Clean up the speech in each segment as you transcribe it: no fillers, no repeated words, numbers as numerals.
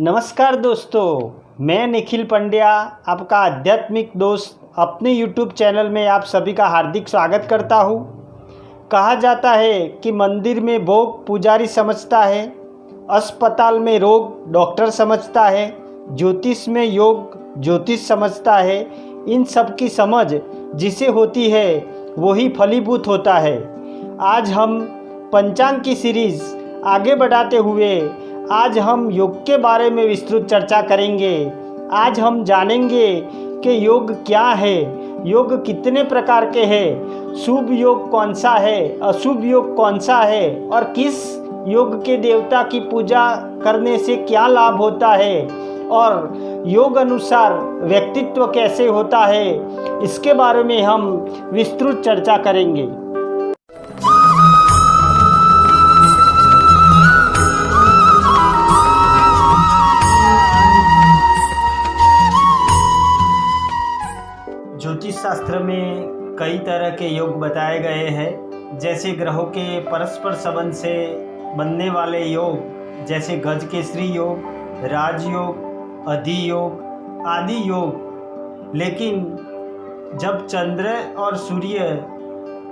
नमस्कार दोस्तों, मैं निखिल पंड्या आपका आध्यात्मिक दोस्त अपने YouTube चैनल में आप सभी का हार्दिक स्वागत करता हूँ। कहा जाता है कि मंदिर में भोग पुजारी समझता है, अस्पताल में रोग डॉक्टर समझता है, ज्योतिष में योग ज्योतिष समझता है। इन सब की समझ जिसे होती है वही फलीभूत होता है। आज हम पंचांग की सीरीज़ आगे बढ़ाते हुए आज हम योग के बारे में विस्तृत चर्चा करेंगे। आज हम जानेंगे कि योग क्या है, योग कितने प्रकार के हैं, शुभ योग कौन सा है, अशुभ योग कौन सा है और किस योग के देवता की पूजा करने से क्या लाभ होता है और योग अनुसार व्यक्तित्व कैसे होता है, इसके बारे में हम विस्तृत चर्चा करेंगे। ज्योतिष शास्त्र में कई तरह के योग बताए गए हैं, जैसे ग्रहों के परस्पर संबंध से बनने वाले योग, जैसे गज केसरी योग, राजयोग, अधियोग आदि योग। लेकिन जब चंद्र और सूर्य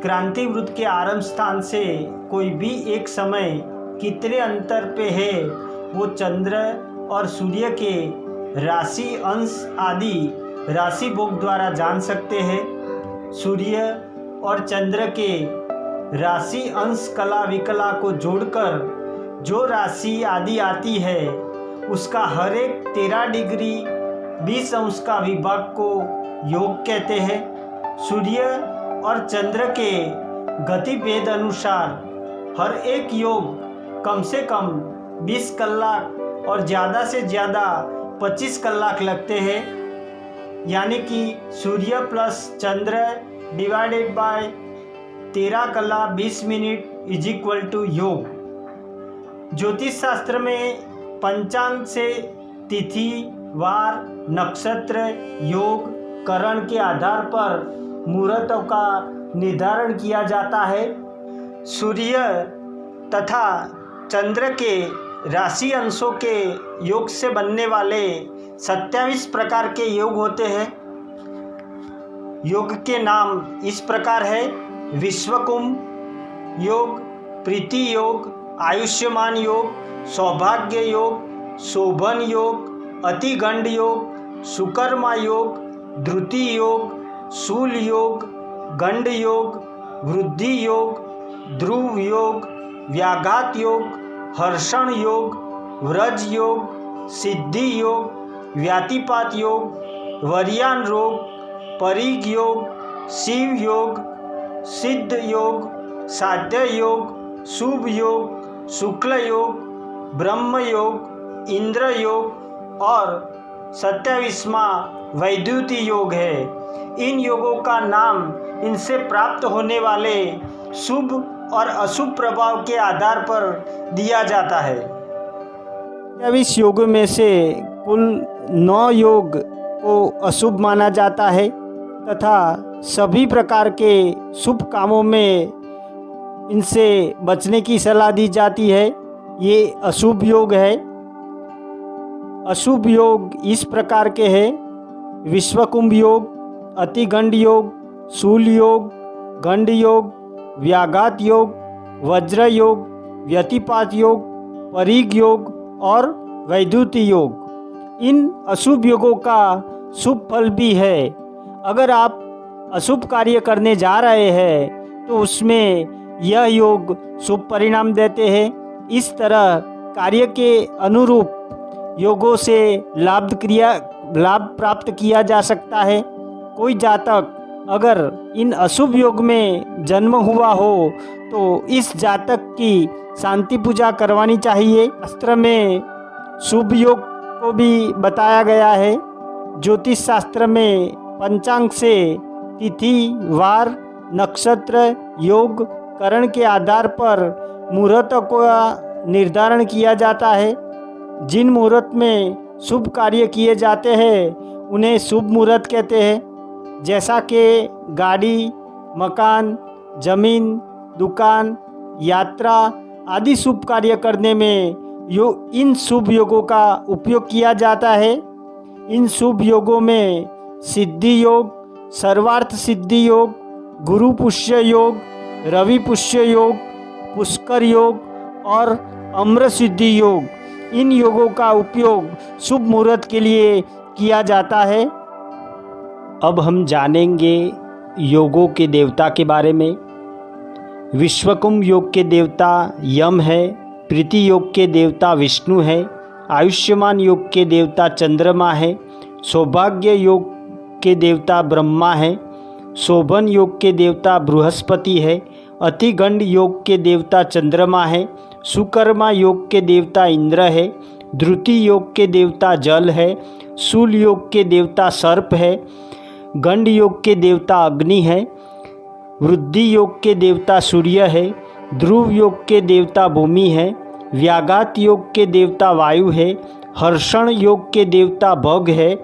क्रांति वृत्त के आरंभ स्थान से कोई भी एक समय कितने अंतर पे है, वो चंद्र और सूर्य के राशि अंश आदि राशि भोग द्वारा जान सकते हैं। सूर्य और चंद्र के राशि अंश कला विकला को जोड़कर जो राशि आदि आती है, उसका हर एक 13 डिग्री 20 अंश का विभाग को योग कहते हैं। सूर्य और चंद्र के गतिभेद अनुसार हर एक योग कम से कम 20 कलाक और ज़्यादा से ज़्यादा 25 कलाक लगते हैं। यानी कि सूर्य प्लस चंद्र डिवाइडेड बाय 13 कला 20 मिनट इज इक्वल टू योग। ज्योतिष शास्त्र में पंचांग से तिथि, वार, नक्षत्र, योग, करण के आधार पर मुहूर्तों का निर्धारण किया जाता है। सूर्य तथा चंद्र के राशि अंशों के योग से बनने वाले 27 प्रकार के योग होते हैं। योग के नाम इस प्रकार है: विश्वकुंभ योग, प्रीति योग, आयुष्मान योग, सौभाग्य योग, शोभन योग, अतिगंड योग, सुकर्मा योग, द्रुति योग, शूल योग, गंड योग, वृद्धि योग, ध्रुव योग, व्याघात योग, हर्षण योग, व्रज योग, सिद्धि योग, व्यातिपात योग, वर्यान रोग, परीग योग, शिव योग, सिद्ध योग, साध्य योग, शुभ योग, शुक्ल योग, ब्रह्म योग, इंद्र योग और 27वां वैद्युति योग है। इन योगों का नाम इनसे प्राप्त होने वाले शुभ और अशुभ प्रभाव के आधार पर दिया जाता है। 27 योगों में से कुल 9 योग को अशुभ माना जाता है तथा सभी प्रकार के शुभ कामों में इनसे बचने की सलाह दी जाती है। ये अशुभ योग है। अशुभ योग इस प्रकार के हैं: विश्वकुंभ योग, अतिगंड योग, शूल योग, गंड योग, व्याघात योग, वज्र योग, व्यतिपात योग, परीग योग और वैद्युति योग। इन अशुभ योगों का शुभ फल भी है। अगर आप अशुभ कार्य करने जा रहे हैं तो उसमें यह योग शुभ परिणाम देते हैं। इस तरह कार्य के अनुरूप योगों से लाभ प्राप्त किया जा सकता है। कोई जातक अगर इन अशुभ योग में जन्म हुआ हो तो इस जातक की शांति पूजा करवानी चाहिए। शास्त्र में शुभ योग को भी बताया गया है। ज्योतिष शास्त्र में पंचांग से तिथि, वार, नक्षत्र, योग, करण के आधार पर मुहूर्त का निर्धारण किया जाता है। जिन मुहूर्त में शुभ कार्य किए जाते हैं उन्हें शुभ मुहूर्त कहते हैं। जैसा कि गाड़ी, मकान, जमीन, दुकान, यात्रा आदि शुभ कार्य करने में इन शुभ योगों का उपयोग किया जाता है। इन शुभ योगों में सिद्धि योग, सर्वार्थ सिद्धि योग, गुरु पुष्य योग, रवि पुष्य योग, पुष्कर योग और अम्र सिद्धि योग, इन योगों का उपयोग शुभ मुहूर्त के लिए किया जाता है। अब हम जानेंगे योगों के देवता के बारे में। विश्वकुंभ योग के देवता यम है, प्रीति योग के देवता विष्णु है, आयुष्मान योग के देवता चंद्रमा है, सौभाग्य योग के देवता ब्रह्मा है, शोभन योग के देवता बृहस्पति है, अतिगंड योग के देवता चंद्रमा है, सुकर्मा योग के देवता इंद्र है, द्रुति योग के देवता जल है, शूल योग के देवता सर्प है, गंड योग के देवता अग्नि है, वृद्धि योग के देवता सूर्य है, ध्रुव योग के देवता भूमि है, व्याघात योग के देवता वायु है, हर्षण योग के देवता भग है,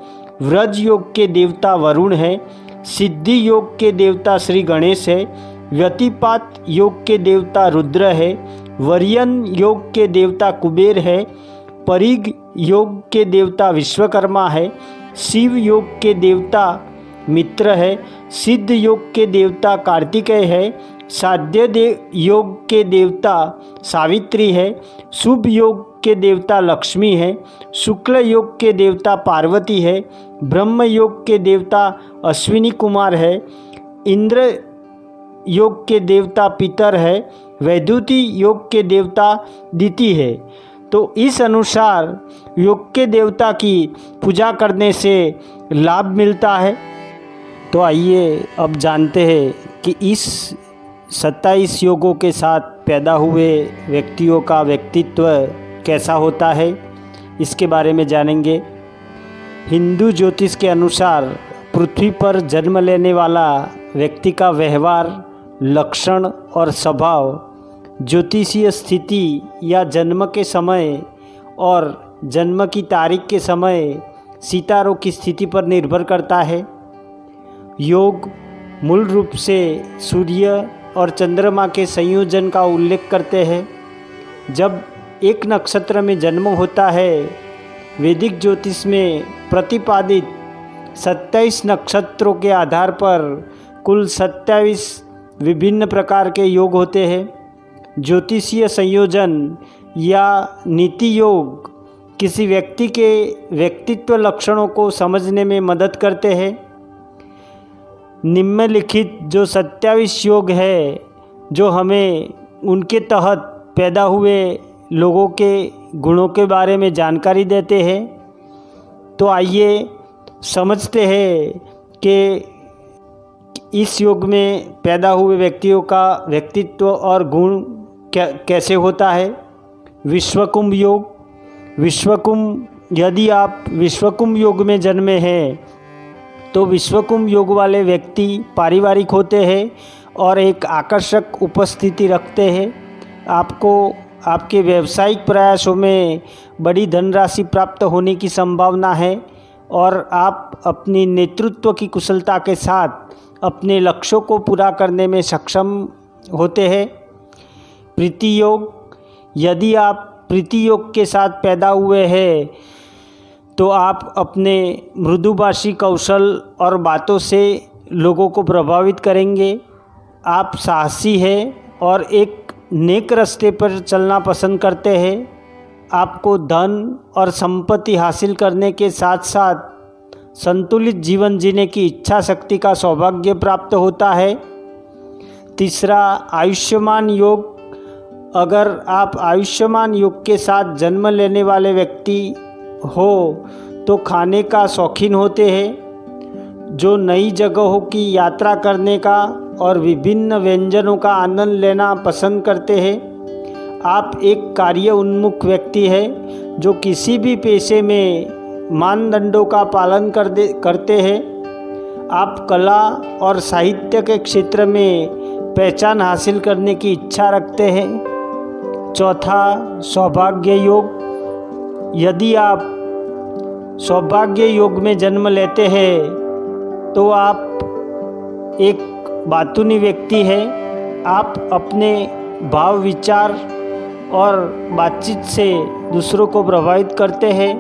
व्रज योग के देवता वरुण है, सिद्धि योग के देवता श्री गणेश है, व्यतिपात योग के देवता रुद्र है, वर्यन योग के देवता कुबेर है, परिग योग के देवता विश्वकर्मा है, शिव योग के देवता मित्र है, सिद्ध योग के देवता कार्तिकेय है, साध्य योग के देवता सावित्री है, शुभ योग के देवता लक्ष्मी है, शुक्ल योग के देवता पार्वती है, ब्रह्म योग के देवता अश्विनी कुमार है, इंद्र योग के देवता पितर है, वैद्युति योग के देवता दिति है। तो इस अनुसार योग के देवता की पूजा करने से लाभ मिलता है। तो आइए अब जानते हैं कि इस 27 योगों के साथ पैदा हुए व्यक्तियों का व्यक्तित्व कैसा होता है, इसके बारे में जानेंगे। हिंदू ज्योतिष के अनुसार पृथ्वी पर जन्म लेने वाला व्यक्ति का व्यवहार, लक्षण और स्वभाव ज्योतिषीय स्थिति या जन्म के समय और जन्म की तारीख के समय सितारों की स्थिति पर निर्भर करता है। योग मूल रूप से सूर्य और चंद्रमा के संयोजन का उल्लेख करते हैं। जब एक नक्षत्र में जन्म होता है, वैदिक ज्योतिष में प्रतिपादित 27 नक्षत्रों के आधार पर कुल 27 विभिन्न प्रकार के योग होते हैं। ज्योतिषीय संयोजन या नीति योग किसी व्यक्ति के व्यक्तित्व लक्षणों को समझने में मदद करते हैं। निम्नलिखित जो 27 योग है, जो हमें उनके तहत पैदा हुए लोगों के गुणों के बारे में जानकारी देते हैं। तो आइए समझते हैं कि इस योग में पैदा हुए व्यक्तियों का व्यक्तित्व और गुण कैसे होता है। विश्वकुंभ योग। विश्वकुंभ, यदि आप विश्वकुंभ योग में जन्मे हैं तो विश्वकुंभ योग वाले व्यक्ति पारिवारिक होते हैं और एक आकर्षक उपस्थिति रखते हैं। आपको आपके व्यावसायिक प्रयासों में बड़ी धनराशि प्राप्त होने की संभावना है और आप अपनी नेतृत्व की कुशलता के साथ अपने लक्ष्यों को पूरा करने में सक्षम होते हैं। प्रीति योग। यदि आप प्रीति योग के साथ पैदा हुए हैं तो आप अपने मृदुभाषी कौशल और बातों से लोगों को प्रभावित करेंगे। आप साहसी हैं और एक नेक रास्ते पर चलना पसंद करते हैं। आपको धन और संपत्ति हासिल करने के साथ साथ संतुलित जीवन जीने की इच्छा शक्ति का सौभाग्य प्राप्त होता है। तीसरा, आयुष्मान योग। अगर आप आयुष्मान योग के साथ जन्म लेने वाले व्यक्ति हो तो खाने का शौकीन होते हैं, जो नई जगहों की यात्रा करने का और विभिन्न व्यंजनों का आनंद लेना पसंद करते हैं। आप एक कार्य उन्मुख व्यक्ति हैं जो किसी भी पेशे में मानदंडों का पालन करते हैं। आप कला और साहित्य के क्षेत्र में पहचान हासिल करने की इच्छा रखते हैं। चौथा, सौभाग्य योग। यदि आप सौभाग्य योग में जन्म लेते हैं तो आप एक बातूनी व्यक्ति हैं। आप अपने भाव, विचार और बातचीत से दूसरों को प्रभावित करते हैं।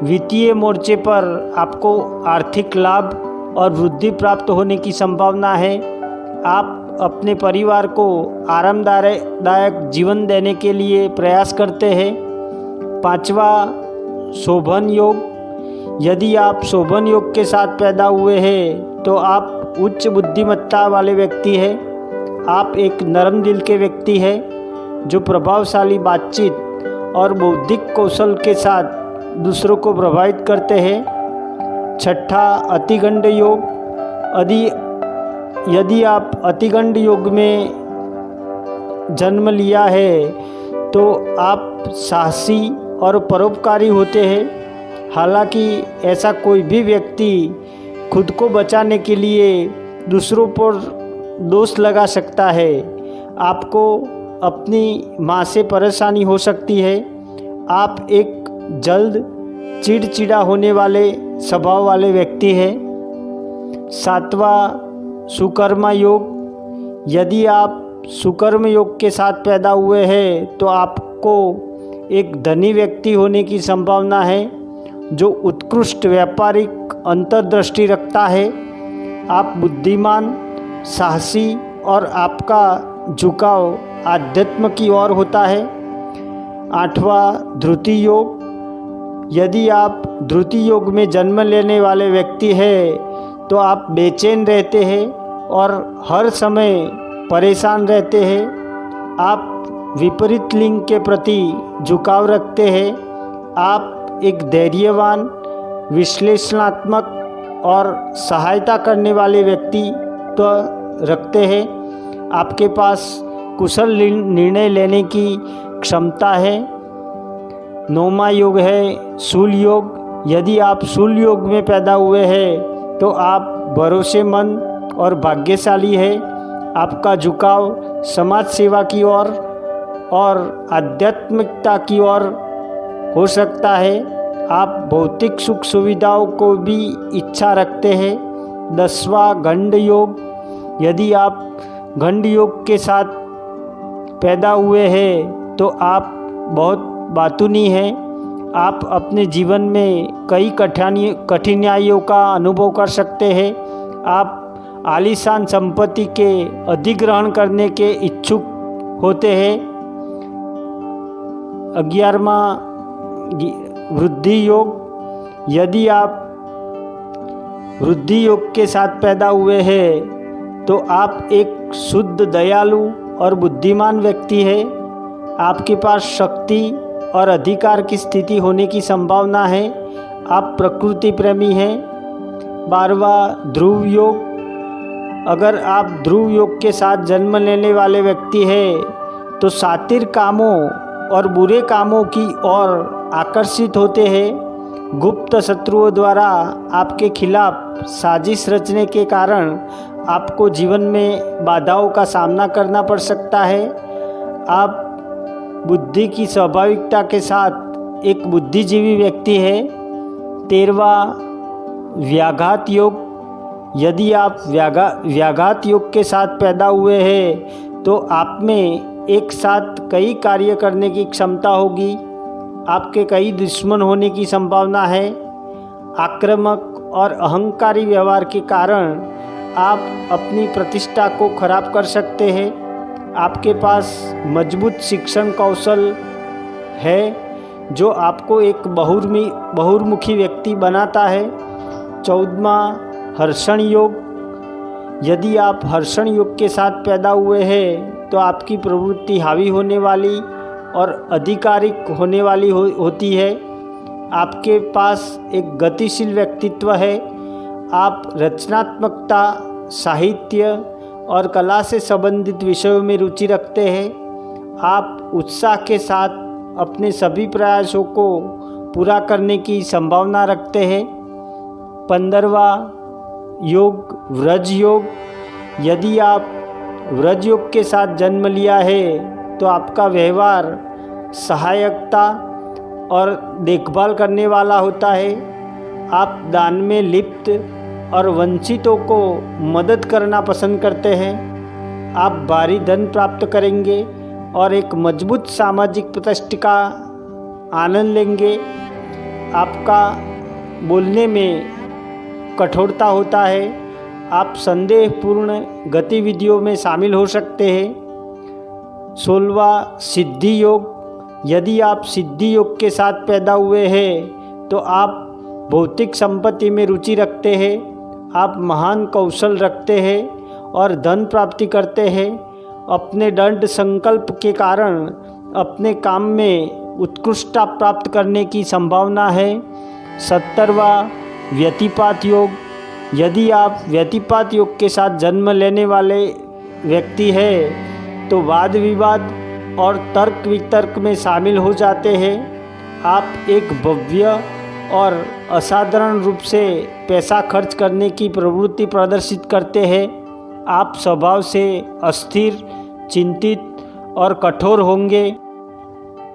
वित्तीय मोर्चे पर आपको आर्थिक लाभ और वृद्धि प्राप्त होने की संभावना है। आप अपने परिवार को आरामदायक जीवन देने के लिए प्रयास करते हैं। 5वां, शोभन योग। यदि आप शोभन योग के साथ पैदा हुए हैं तो आप उच्च बुद्धिमत्ता वाले व्यक्ति हैं। आप एक नरम दिल के व्यक्ति हैं जो प्रभावशाली बातचीत और बौद्धिक कौशल के साथ दूसरों को प्रभावित करते हैं। 6ठा, अतिगंड योग। यदि आप अतिगंड योग में जन्म लिया है तो आप साहसी और परोपकारी होते हैं। हालांकि ऐसा कोई भी व्यक्ति खुद को बचाने के लिए दूसरों पर दोष लगा सकता है। आपको अपनी माँ से परेशानी हो सकती है। आप एक जल्द चिड़चिड़ा होने वाले स्वभाव वाले व्यक्ति हैं। 7वां, सुकर्म योग। यदि आप सुकर्म योग के साथ पैदा हुए हैं तो आपको एक धनी व्यक्ति होने की संभावना है जो उत्कृष्ट व्यापारिक अंतर्दृष्टि रखता है। आप बुद्धिमान, साहसी और आपका झुकाव आध्यात्म की ओर होता है। 8वां, धृति योग। यदि आप धृति योग में जन्म लेने वाले व्यक्ति हैं तो आप बेचैन रहते हैं और हर समय परेशान रहते हैं। आप विपरीत लिंग के प्रति झुकाव रखते हैं। आप एक धैर्यवान, विश्लेषणात्मक और सहायता करने वाले व्यक्तित्व रखते हैं। आपके पास कुशल निर्णय लेने की क्षमता है। 9वां योग है शूल योग। यदि आप शूल योग में पैदा हुए हैं तो आप भरोसेमंद और भाग्यशाली हैं। आपका झुकाव समाज सेवा की ओर और आध्यात्मिकता की ओर हो सकता है। आप भौतिक सुख सुविधाओं को भी इच्छा रखते हैं। 10वां, गंड योग। यदि आप गंड योग के साथ पैदा हुए हैं तो आप बहुत बातूनी हैं। आप अपने जीवन में कई कठिनाइयों का अनुभव कर सकते हैं। आप आलीशान संपत्ति के अधिग्रहण करने के इच्छुक होते हैं। 11वां, वृद्धि योग। यदि आप वृद्धि योग के साथ पैदा हुए हैं तो आप एक शुद्ध, दयालु और बुद्धिमान व्यक्ति हैं। आपके पास शक्ति और अधिकार की स्थिति होने की संभावना है। आप प्रकृति प्रेमी हैं। 12वां, ध्रुव योग। अगर आप ध्रुव योग के साथ जन्म लेने वाले व्यक्ति हैं तो शातिर कामों और बुरे कामों की ओर आकर्षित होते हैं। गुप्त शत्रुओं द्वारा आपके खिलाफ साजिश रचने के कारण आपको जीवन में बाधाओं का सामना करना पड़ सकता है। आप बुद्धि की स्वाभाविकता के साथ एक बुद्धिजीवी व्यक्ति है। 13वां, व्याघात योग। यदि आप व्याघात योग के साथ पैदा हुए हैं तो आप में एक साथ कई कार्य करने की क्षमता होगी। आपके कई दुश्मन होने की संभावना है। आक्रामक और अहंकारी व्यवहार के कारण आप अपनी प्रतिष्ठा को खराब कर सकते हैं। आपके पास मजबूत शिक्षण कौशल है जो आपको एक बहुमुखी व्यक्ति बनाता है। 14वां, हर्षण योग। यदि आप हर्षण योग के साथ पैदा हुए हैं तो आपकी प्रवृत्ति हावी होने वाली और आधिकारिक होने वाली होती है। आपके पास एक गतिशील व्यक्तित्व है। आप रचनात्मकता, साहित्य और कला से संबंधित विषयों में रुचि रखते हैं। आप उत्साह के साथ अपने सभी प्रयासों को पूरा करने की संभावना रखते हैं। 15वां योग, व्रज योग। यदि आप व्रज योग के साथ जन्म लिया है तो आपका व्यवहार सहायकता और देखभाल करने वाला होता है। आप दान में लिप्त और वंचितों को मदद करना पसंद करते हैं। आप भारी धन प्राप्त करेंगे। और एक मजबूत सामाजिक प्रतिष्ठा का आनंद लेंगे। आपका बोलने में कठोरता होता है। आप संदेहपूर्ण गतिविधियों में शामिल हो सकते हैं। 16वां सिद्धि योग। यदि आप सिद्धि योग के साथ पैदा हुए हैं तो आप भौतिक संपत्ति में रुचि रखते हैं। आप महान कौशल रखते हैं और धन प्राप्ति करते हैं। अपने दृढ़ संकल्प के कारण अपने काम में उत्कृष्टता प्राप्त करने की संभावना है। 70वां व्यतिपात योग। यदि आप व्यतिपात योग के साथ जन्म लेने वाले व्यक्ति हैं तो वाद विवाद और तर्क वितर्क में शामिल हो जाते हैं। आप एक भव्य और असाधारण रूप से पैसा खर्च करने की प्रवृत्ति प्रदर्शित करते हैं। आप स्वभाव से अस्थिर, चिंतित और कठोर होंगे।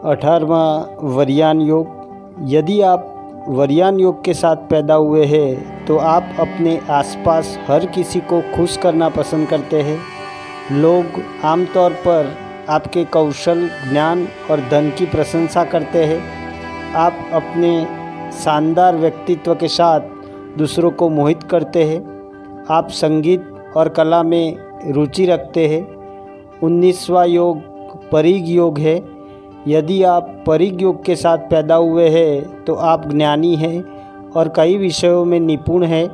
18वां वरयान योग। यदि आप वरयान योग के साथ पैदा हुए हैं तो आप अपने आसपास हर किसी को खुश करना पसंद करते हैं। लोग आमतौर पर आपके कौशल, ज्ञान और धन की प्रशंसा करते हैं। आप अपने शानदार व्यक्तित्व के साथ दूसरों को मोहित करते हैं। आप संगीत और कला में रुचि रखते हैं। 19वां योग परिग योग है। यदि आप परिग योग के साथ पैदा हुए हैं तो आप ज्ञानी हैं और कई विषयों में निपुण हैं।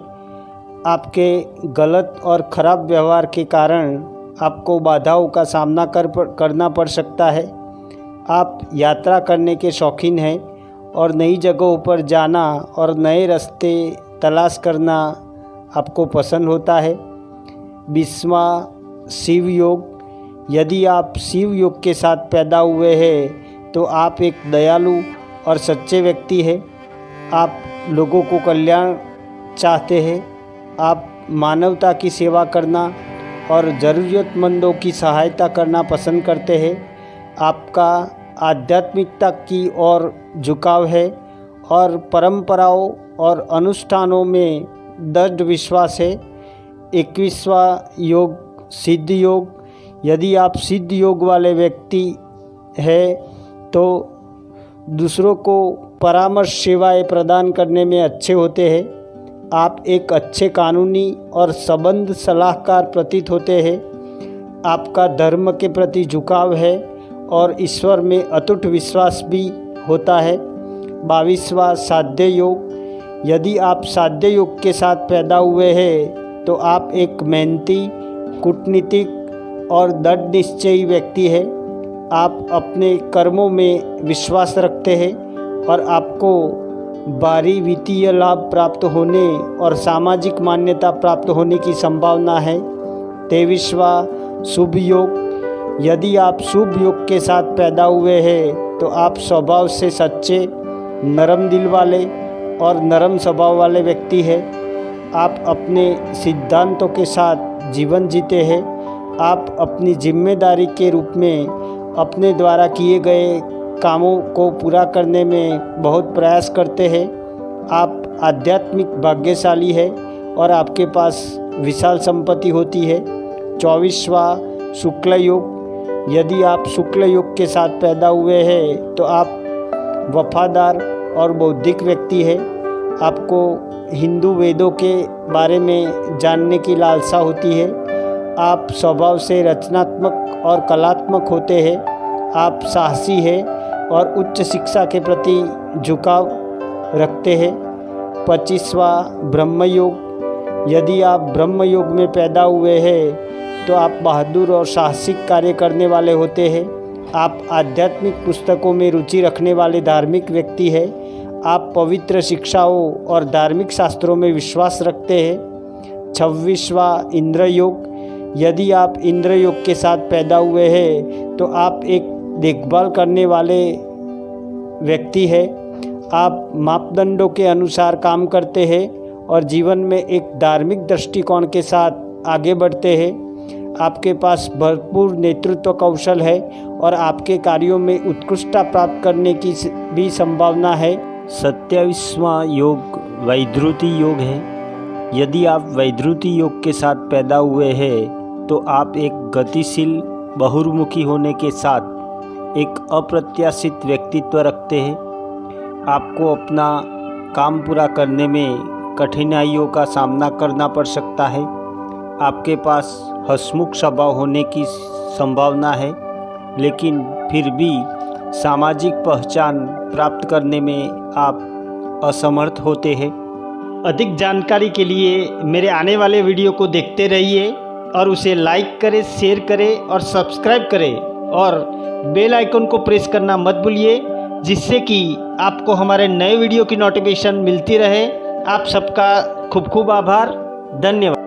आपके गलत और खराब व्यवहार के कारण आपको बाधाओं का सामना करना पड़ सकता है। आप यात्रा करने के शौकीन हैं और नई जगहों पर जाना और नए रास्ते तलाश करना आपको पसंद होता है। 20वां शिव योग। यदि आप शिव योग के साथ पैदा हुए हैं तो आप एक दयालु और सच्चे व्यक्ति हैं। आप लोगों को कल्याण चाहते हैं। आप मानवता की सेवा करना और ज़रूरतमंदों की सहायता करना पसंद करते हैं। आपका आध्यात्मिकता की ओर झुकाव है और परंपराओं और अनुष्ठानों में दृढ़ विश्वास है। 21वां योग सिद्ध योग। यदि आप सिद्ध योग वाले व्यक्ति हैं तो दूसरों को परामर्श सेवाएं प्रदान करने में अच्छे होते हैं। आप एक अच्छे कानूनी और संबंध सलाहकार प्रतीत होते हैं। आपका धर्म के प्रति झुकाव है और ईश्वर में अटूट विश्वास भी होता है। 22वां साध्य योग। यदि आप साध्य योग के साथ पैदा हुए हैं तो आप एक मेहनती, कूटनीतिक और दृढ़ निश्चयी व्यक्ति हैं। आप अपने कर्मों में विश्वास रखते हैं और आपको भारी वित्तीय लाभ प्राप्त होने और सामाजिक मान्यता प्राप्त होने की संभावना है। 23वां शुभ योग। यदि आप शुभ योग के साथ पैदा हुए हैं तो आप स्वभाव से सच्चे, नरम दिल वाले और नरम स्वभाव वाले व्यक्ति हैं। आप अपने सिद्धांतों के साथ जीवन जीते हैं। आप अपनी जिम्मेदारी के रूप में अपने द्वारा किए गए कामों को पूरा करने में बहुत प्रयास करते हैं। आप आध्यात्मिक भाग्यशाली है और आपके पास विशाल संपत्ति होती है। 24वां शुक्ल योग। यदि आप शुक्ल योग के साथ पैदा हुए हैं तो आप वफादार और बौद्धिक व्यक्ति हैं। आपको हिंदू वेदों के बारे में जानने की लालसा होती है। आप स्वभाव से रचनात्मक और कलात्मक होते हैं। आप साहसी हैं और उच्च शिक्षा के प्रति झुकाव रखते हैं। 25वां ब्रह्म योग। यदि आप ब्रह्म योग में पैदा हुए हैं तो आप बहादुर और साहसिक कार्य करने वाले होते हैं। आप आध्यात्मिक पुस्तकों में रुचि रखने वाले धार्मिक व्यक्ति हैं। आप पवित्र शिक्षाओं और धार्मिक शास्त्रों में विश्वास रखते हैं। 26वां इंद्र योग। यदि आप इंद्र योग के साथ पैदा हुए हैं तो आप एक देखभाल करने वाले व्यक्ति हैं। आप मापदंडों के अनुसार काम करते हैं और जीवन में एक धार्मिक दृष्टिकोण के साथ आगे बढ़ते हैं। आपके पास भरपूर नेतृत्व कौशल है और आपके कार्यों में उत्कृष्टता प्राप्त करने की भी संभावना है। 27वां योग वैधृति योग है। यदि आप वैधृति योग के साथ पैदा हुए हैं तो आप एक गतिशील, बहुमुखी होने के साथ एक अप्रत्याशित व्यक्तित्व रखते हैं। आपको अपना काम पूरा करने में कठिनाइयों का सामना करना पड़ सकता है। आपके पास हंसमुख स्वभाव होने की संभावना है, लेकिन फिर भी सामाजिक पहचान प्राप्त करने में आप असमर्थ होते हैं। अधिक जानकारी के लिए मेरे आने वाले वीडियो को देखते रहिए और उसे लाइक करें, शेयर करें और सब्सक्राइब करें और बेल आइकन को प्रेस करना मत भूलिए, जिससे कि आपको हमारे नए वीडियो की नोटिफिकेशन मिलती रहे। आप सबका खूब खूब आभार, धन्यवाद।